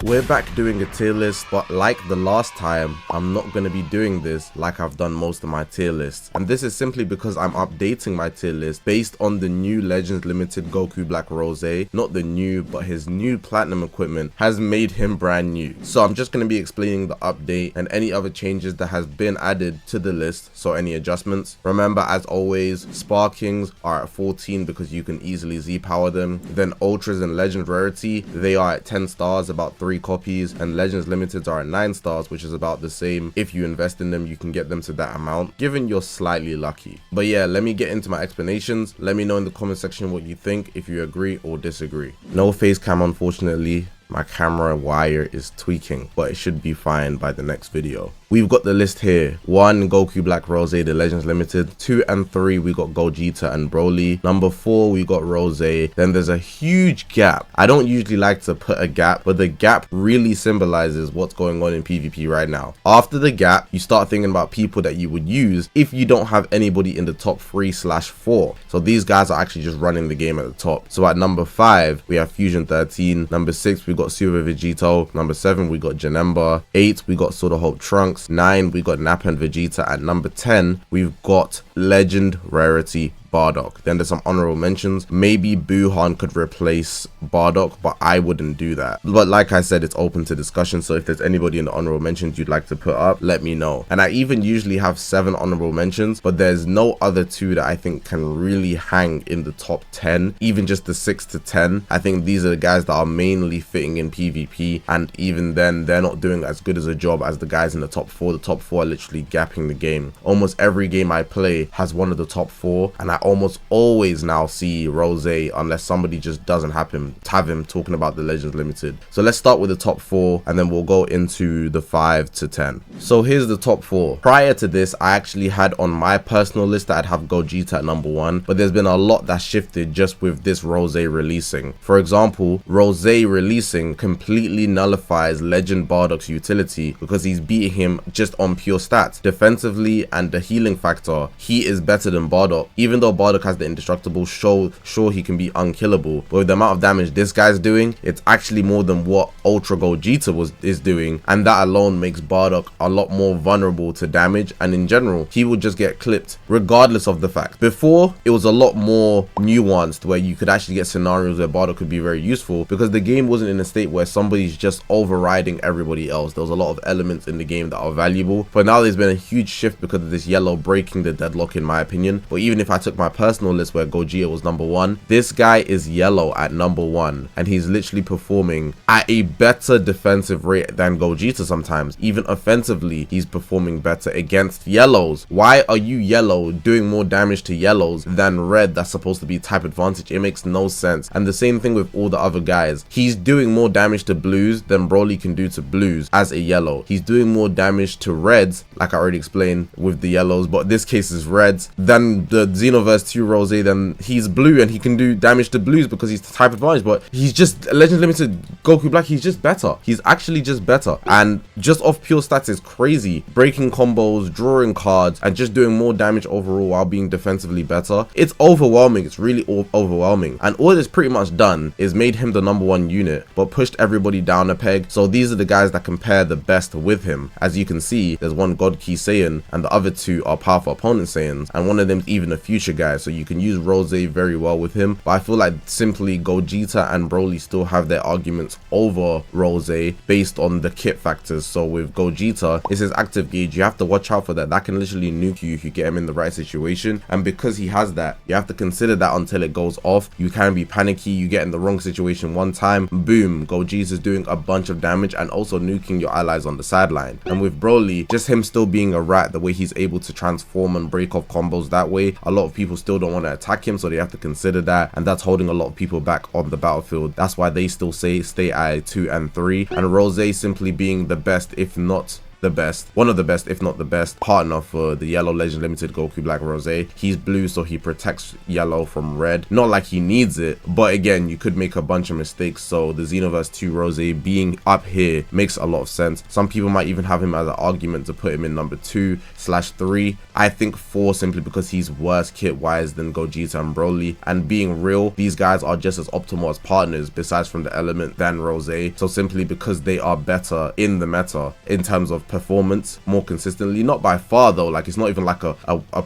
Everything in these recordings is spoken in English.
We're back doing a tier list, but like the last time, I'm not going to be doing this like I've done most of my tier lists. And this is simply because I'm updating my tier list based on the new Legends Limited Goku Black Rosé. Not the new, but his new platinum equipment has made him brand new. So I'm just going to be explaining the update and any other changes that has been added to the list, so any adjustments. Remember, as always, Sparkings are at 14 because you can easily Z-power them. Then Ultras and Legend Rarity, they are at 10 stars, about 3 copies, and Legends Limiteds are at 9 stars, which is about the same. If you invest in them, you can get them to that amount, given you're slightly lucky. But yeah, let me get into my explanations. Let me know in the comment section what you think, if you agree or disagree. No face cam, unfortunately. My camera wire is tweaking, but it should be fine by the next video. We've got the list here. 1, Goku Black Rosé, the Legends Limited. 2 and 3, we got Gogeta and Broly. Number 4, we got Rosé. Then there's a huge gap. I don't usually like to put a gap, but the gap really symbolizes what's going on in PvP right now. After the gap, you start thinking about people that you would use if you don't have anybody in the top 3/4. So these guys are actually just running the game at the top. So at number 5, we have Fusion 13. Number 6, we got Super Vegito. Number 7, we got Janemba. 8, we got Sword of Hope Trunks. 9, we got Nappa and Vegeta. At number 10, we've got Legend Rarity Bardock. Then there's some honorable mentions. Maybe Buhan could replace Bardock, but I wouldn't do that. But like I said, it's open to discussion, so if there's anybody in the honorable mentions you'd like to put up, let me know. And I even usually have 7 honorable mentions, but there's no other 2 that I think can really hang in the top 10, even just the 6 to 10. I think these are the guys that are mainly fitting in PvP, and even then they're not doing as good as a job as the guys in the top 4. The top 4 are literally gapping the game. Almost every game I play has one of the top 4, and I almost always now see Rosé, unless somebody just doesn't have him talking about the Legends Limited. So let's start with the top 4, and then we'll go into the 5 to 10. So here's the top 4. Prior to this, I actually had on my personal list that I'd have Gogeta at number 1, but there's been a lot that shifted just with this Rosé releasing. For example, Rosé releasing completely nullifies Legend Bardock's utility because he's beating him just on pure stats. Defensively and the healing factor, he is better than Bardock. Even though Bardock has the indestructible, sure he can be unkillable, but with the amount of damage this guy's doing, it's actually more than what Ultra Gogeta is doing, and that alone makes Bardock a lot more vulnerable to damage, and in general he would just get clipped regardless of the fact. Before, it was a lot more nuanced where you could actually get scenarios where Bardock could be very useful because the game wasn't in a state where somebody's just overriding everybody else. There was a lot of elements in the game that are valuable, but now there's been a huge shift because of this yellow breaking the deadlock, in my opinion. But even if I took my personal list where Gogeta was number 1, this guy is yellow at number 1, and he's literally performing at a better defensive rate than Gogeta sometimes. Even offensively, he's performing better against yellows. Why are you yellow doing more damage to yellows than red that's supposed to be type advantage? It makes no sense. And the same thing with all the other guys. He's doing more damage to blues than Broly can do to blues as a yellow. He's doing more damage to reds, like I already explained with the yellows, but this case is reds, than the Xenoverse 2 Rosé. Then he's blue and he can do damage to blues because he's type advantage, but he's just Legend Limited Goku Black. He's just better. He's actually just better, and just off pure stats is crazy. Breaking combos, drawing cards, and just doing more damage overall while being defensively better. It's overwhelming. It's really overwhelming, and all it's pretty much done is made him the number 1 unit, but pushed everybody down a peg. So these are the guys that compare the best with him. As you can see, there's one God Key Saiyan, and the other 2 are powerful opponent Saiyans, and one of them's even a future guy, so you can use Rosé very well with him. But I feel like simply Gogeta and Broly still have their arguments over Rosé based on the kit factors. So with Gogeta, it's his active gauge. You have to watch out for that. That can literally nuke you if you get him in the right situation, and because he has that, you have to consider that until it goes off. You can be panicky, you get in the wrong situation one time, boom, Gogeta's doing a bunch of damage and also nuking your allies on the sideline. And with Broly, just him still being a rat, the way he's able to transform and break off combos that way, a lot of people still don't want to attack him, so they have to consider that, and that's holding a lot of people back on the battlefield. That's why they still say stay at 2 and 3, and Rosé simply being the best, if not the best, one of the best, if not the best partner for the yellow Legend Limited Goku Black Rosé. He's blue, so he protects yellow from red. Not like he needs it, but again, you could make a bunch of mistakes. So the Xenoverse 2 Rosé being up here makes a lot of sense. Some people might even have him as an argument to put him in number 2/3. I think 4 simply because he's worse kit-wise than Gogeta and Broly. And being real, these guys are just as optimal as partners, besides from the element, than Rosé. So simply because they are better in the meta in terms of performance more consistently. Not by far though, like it's not even like a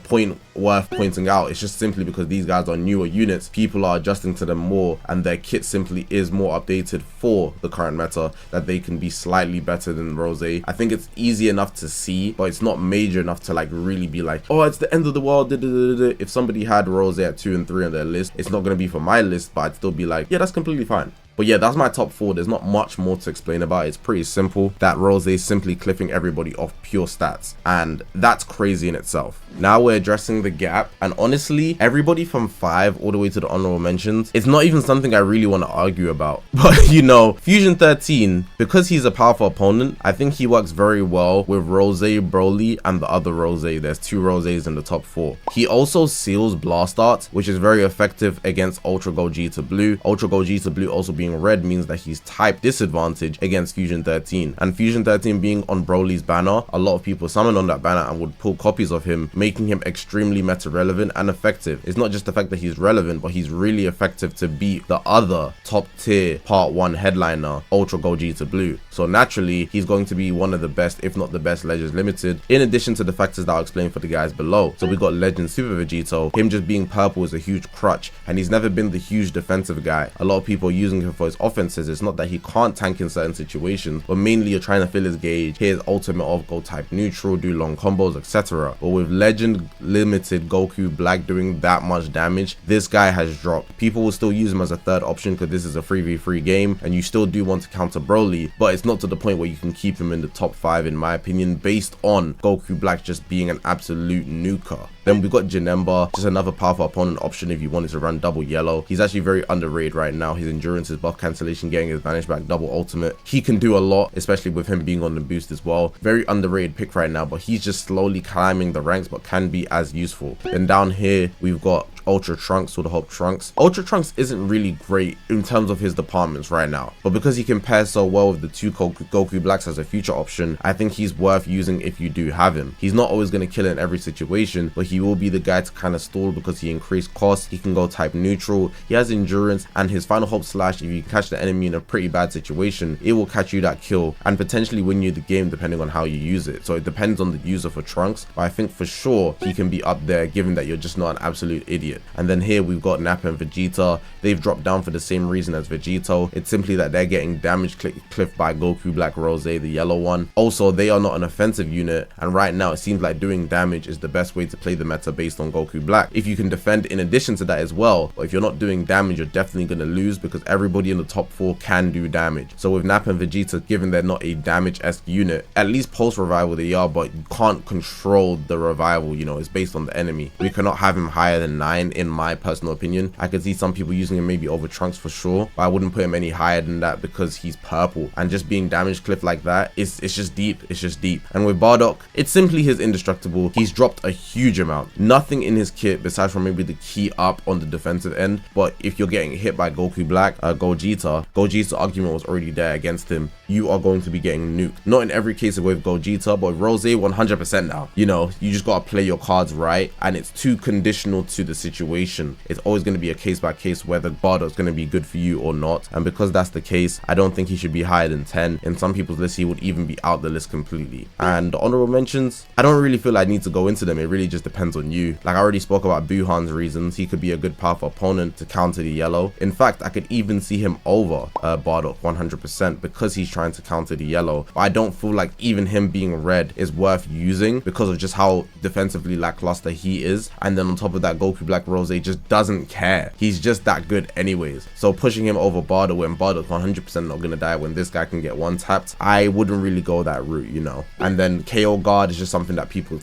point worth pointing out. It's just simply because these guys are newer units, people are adjusting to them more, and their kit simply is more updated for the current meta, that they can be slightly better than Rosé. I think it's easy enough to see, but it's not major enough to like really be like, oh, it's the end of the world. If somebody had Rosé at 2 and 3 on their list, it's not going to be for my list, but I'd still be like, yeah, that's completely fine. But yeah, that's my top 4. There's not much more to explain about it. It's pretty simple. That Rosé is simply clipping everybody off pure stats, and that's crazy in itself. Now we're addressing the gap, and honestly, everybody from 5 all the way to the honorable mentions, it's not even something I really want to argue about. But you know, Fusion 13, because he's a powerful opponent, I think he works very well with Rosé, Broly, and the other Rosé. There's 2 Rosés in the top 4. He also seals blast arts, which is very effective against Ultra Gogeta Blue. Ultra Gogeta Blue also being red means that he's type disadvantage against Fusion 13, and Fusion 13 being on Broly's banner, a lot of people summon on that banner and would pull copies of him, making him extremely meta relevant and effective. It's not just the fact that he's relevant, but he's really effective to beat the other top tier part 1 headliner, Ultra Gogeta Blue. So naturally, he's going to be one of the best, if not the best, Legends Limited, in addition to the factors that I'll explain for the guys below. So we got Legend Super Vegito. Him just being purple is a huge crutch, and he's never been the huge defensive guy. A lot of people are using him for his offenses. It's not that he can't tank in certain situations, but mainly you're trying to fill his gauge. Here's ultimate of go type neutral, do long combos, etc. But with Legend Limited Goku Black doing that much damage, this guy has dropped. People will still use him as a third option because this is a 3v3 game, and you still do want to counter Broly, but it's not to the point where you can keep him in the top 5 in my opinion, based on Goku Black just being an absolute nuker. Then we got Janemba, just another powerful opponent option if you wanted to run double yellow. He's actually very underrated right now. His endurance is buff cancellation, getting his vanish back, double ultimate. He can do a lot, especially with him being on the boost as well. Very underrated pick right now, but he's just slowly climbing the ranks, but can be as useful. Then down here, we've got Ultra Trunks, or the Hope Trunks. Ultra Trunks isn't really great in terms of his departments right now, but because he can pair so well with the 2 Goku Blacks as a future option, I think he's worth using if you do have him. He's not always going to kill in every situation, but he will be the guy to kind of stall because he increased cost. He can go type neutral, he has endurance, and his final hope slash, if you catch the enemy in a pretty bad situation, it will catch you that kill and potentially win you the game depending on how you use it. So it depends on the user for Trunks, but I think for sure he can be up there given that you're just not an absolute idiot. And then here we've got Nappa and Vegeta. They've dropped down for the same reason as Vegito. It's simply that they're getting damage clipped by Goku Black Rosé, the yellow one. Also, they are not an offensive unit, and right now it seems like doing damage is the best way to play the meta based on Goku Black. If you can defend in addition to that as well, but if you're not doing damage, you're definitely going to lose because everybody in the top 4 can do damage. So with Nappa and Vegeta, given they're not a damage-esque unit, at least post revival they are, but you can't control the revival, you know, it's based on the enemy. We cannot have him higher than 9 in my personal opinion. I could see some people using him maybe over Trunks for sure, but I wouldn't put him any higher than that because he's purple, and just being damage clipped like that, it's just deep. It's just deep. And with Bardock, it's simply his indestructible. He's dropped a huge amount. Nothing in his kit besides from maybe the key up on the defensive end, but if you're getting hit by Goku Black, Gogeta's argument was already there against him. You are going to be getting nuked. Not in every case with Gogeta, but Rosé 100% now. You know, you just gotta play your cards right, and it's too conditional to the situation. It's always going to be a case by case whether Bardock's going to be good for you or not, and because that's the case, I don't think he should be higher than 10. In some people's list, he would even be out the list completely. And the honorable mentions, I don't really feel I need to go into them. It really just depends on you. Like I already spoke about Buhan's reasons. He could be a good powerful opponent to counter the yellow. In fact, I could even see him over Bardock 100% because he's trying to counter the yellow. But I don't feel like even him being red is worth using because of just how defensively lackluster he is. And then on top of that, Goku Black like Rosé just doesn't care. He's just that good anyways. So pushing him over Bardock when Bardock's 100% not gonna die when this guy can get one tapped, I wouldn't really go that route, you know. And then KO guard is just something that people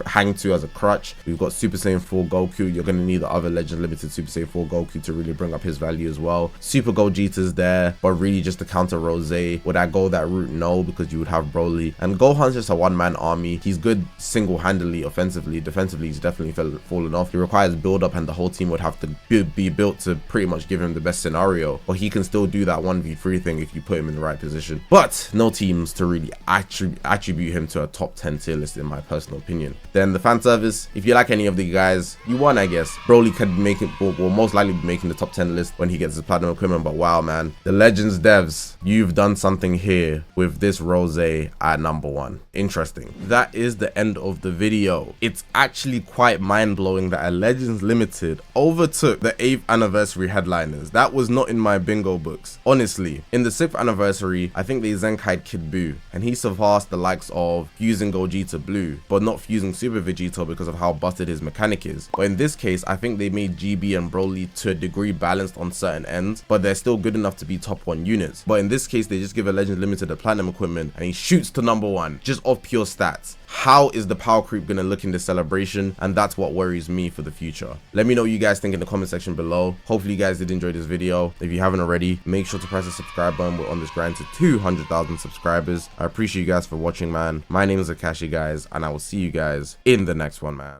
hang to as a crutch. We've got Super Saiyan 4 Goku. You're gonna need the other Legend Limited Super Saiyan 4 Goku to really bring up his value as well. Super Gogeta's there, but really just to counter Rosé. Would I go that route? No, because you would have Broly. And Gohan's just a one-man army. He's good single-handedly, offensively. Defensively, he's definitely fallen off. He requires build-up, and the whole team would have to be built to pretty much give him the best scenario. But he can still do that 1v3 thing if you put him in the right position. But no teams to really attribute him to a top 10 tier list in my personal opinion. Then the fan service, if you like any of the guys, you won, I guess. Broly could make it, will most likely be making the top 10 list when he gets his platinum equipment. But wow, man, the Legends devs, you've done something here with this Rosé at number 1. Interesting. That is the end of the video. It's actually quite mind-blowing that a Legends Limited overtook the 8th anniversary headliners. That was not in my bingo books. Honestly, in the 6th anniversary, I think they Zenkai'd Kid Buu, and he surpassed the likes of fusing Gogeta Blue, but not fusing Super Vegito because of how busted his mechanic is. But in this case, I think they made GB and Broly to a degree balanced on certain ends, but they're still good enough to be top 1 units. But in this case, they just give a Legend Limited the platinum equipment, and he shoots to number 1, just off pure stats. How is the power creep gonna look in this celebration? And that's what worries me for the future. Let me know what you guys think in the comment section below. Hopefully you guys did enjoy this video. If you haven't already, make sure to press the subscribe button. We're on this grind to 200,000 subscribers. I appreciate you guys for watching, man. My name is Zakashi, guys, and I will see you guys in the next one, man.